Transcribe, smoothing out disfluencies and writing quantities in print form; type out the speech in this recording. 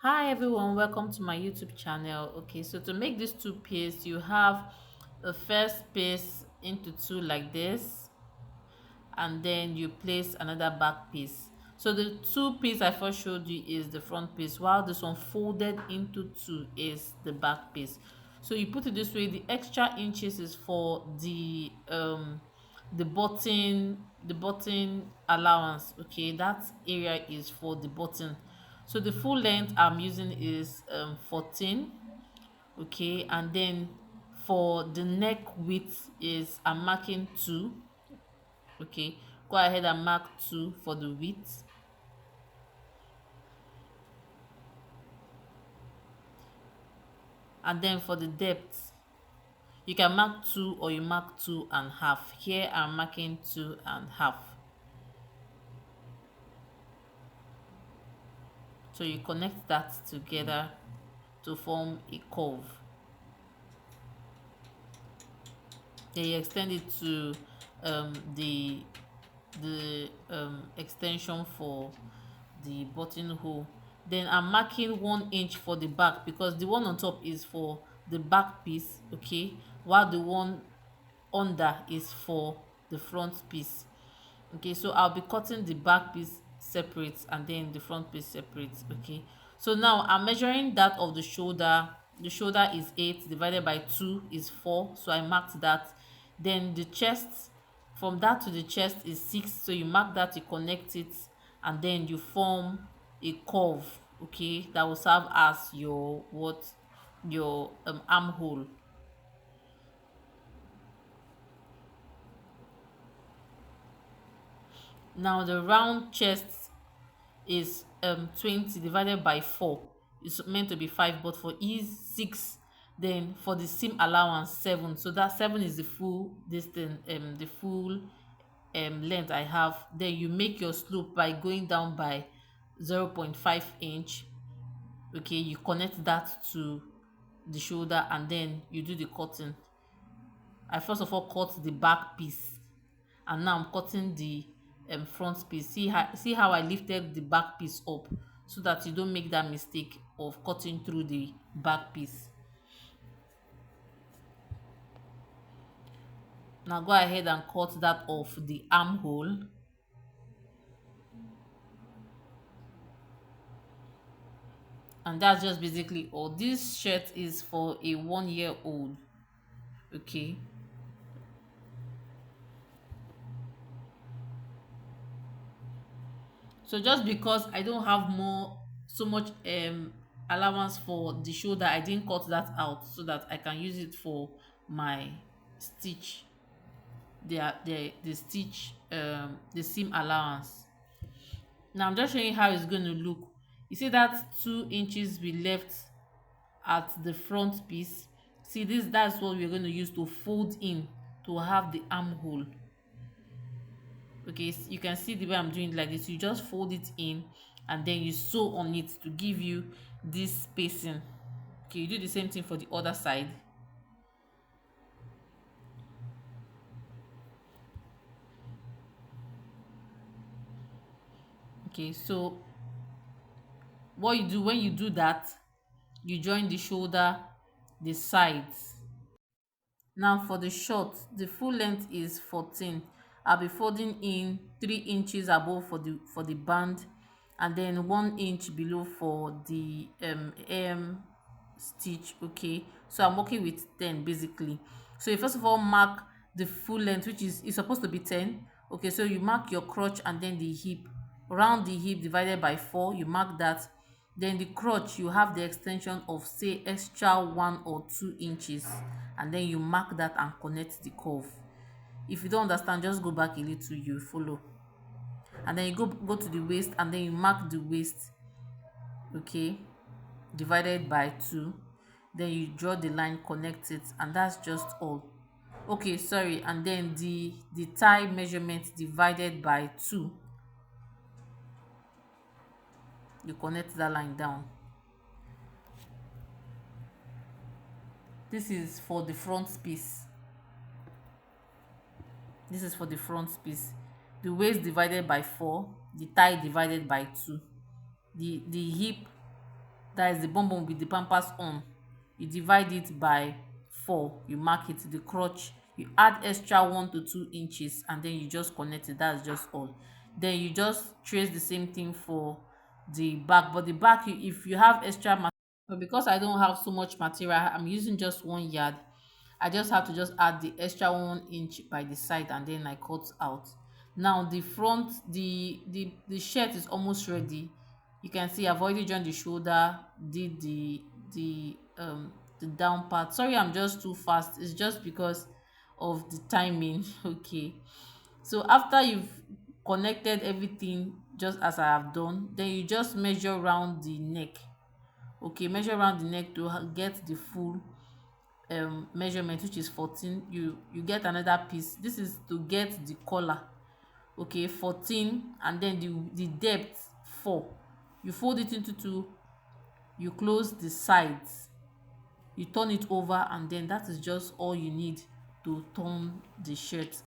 Hi everyone, welcome to my YouTube channel. Okay, so to make this two piece, you have the first piece into two like this, and then you place another back piece. So the two piece I first showed you is the front piece, while this one folded into two is the back piece. So you put it this way: the extra inches is for the button allowance. Okay, that area is for the button. So the full length I'm using is 14. Okay, and then for the neck width is I'm marking 2. Okay, go ahead and mark 2 for the width. And then for the depth, you can mark 2 or you mark 2.5. Here I'm marking 2.5. So you connect that together to form a curve. Then you extend it to the extension for the buttonhole. Then I'm marking 1 inch for the back because the one on top is for the back piece, okay, while the one under is for the front piece. Okay, so I'll be cutting the back piece separate and then the front piece separate. Okay, so now I'm measuring that of the shoulder. The shoulder is 8 divided by 2 is 4, so I marked that. Then the chest, from that to the chest is 6, so you mark that, you connect it, and then you form a curve. Okay, that will serve as your armhole. Now the round chest is 20 divided by 4. It's meant to be 5, but for ease 6. Then for the seam allowance 7, so that 7 is the full distance, the full length I have. Then you make your slope by going down by 0.5 inch. Okay, you connect that to the shoulder and then you do the cutting. I first of all cut the back piece, and now I'm cutting the front piece. See how I lifted the back piece up, so that you don't make that mistake of cutting through the back piece. Now go ahead and cut that off the armhole. And that's just basically all. This shirt is for a 1 year old. Okay, so just because I don't have more so much allowance for the shoulder, I didn't cut that out so that I can use it for my stitch, the stitch, the seam allowance. Now I'm just showing you how it's going to look. You see that 2 inches we left at the front piece. See, that's what we're going to use to fold in to have the armhole. Okay, you can see the way I'm doing it like this. You just fold it in and then you sew on it to give you this spacing. Okay, you do the same thing for the other side. Okay, so what you do when you do that, you join the shoulder, the sides. Now for the short, the full length is 14. I'll be folding in 3 inches above for the band, and then 1 inch below for the stitch. Okay, so I'm working with 10 basically. So you first of all mark the full length, which is supposed to be 10. Okay, so you mark your crotch and then the hip. Round the hip divided by 4, you mark that. Then the crotch, you have the extension of say extra 1 or 2 inches, and then you mark that and connect the curve. If you don't understand, just go back a little, you follow. And then you go to the waist and then you mark the waist. Okay, divided by 2. Then you draw the line, connect it, and that's just all. Okay, sorry. And then the thigh measurement divided by 2, you connect that line down. This is for the front piece. This is for the front piece. The waist divided by 4, the thigh divided by 2, the hip, that is the bum bum with the pampers on, you divide it by 4, you mark it. The crotch, you add extra 1 to 2 inches and then you just connect it. That's just all. Then you just trace the same thing for the back. But the back, if you have extra material, but because I don't have so much material, I'm using just 1 yard. I just have to just add the extra 1 inch by the side and then I cut out. Now the front, the shirt is almost ready. You can see I've already joined the shoulder, did the down part. Sorry, I'm just too fast. It's just because of the timing. Okay. So after you've connected everything just as I have done, then you just measure around the neck. Okay, measure around the neck to get the full measurement, which is 14. You get another piece. This is to get the collar. Okay, 14, and then the depth 4. You fold it into 2, you close the sides, you turn it over, and then that is just all you need to turn the shirt.